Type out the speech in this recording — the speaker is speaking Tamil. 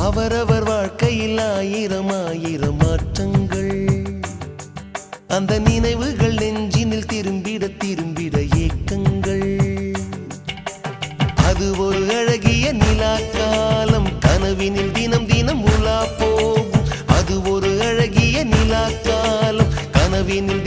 அவரவர் வாழ்க்கையில் ஆயிரம் ஆயிரம் மாற்றங்கள் அந்த நினைவுகள் நெஞ்சினில் திரும்பிட திரும்பிட ஏக்கங்கள் அது ஒரு அழகிய நிலா காலம் கனவினில் தினம் தினம் உலா போகும் அது ஒரு அழகிய நிலா காலம் கனவினில்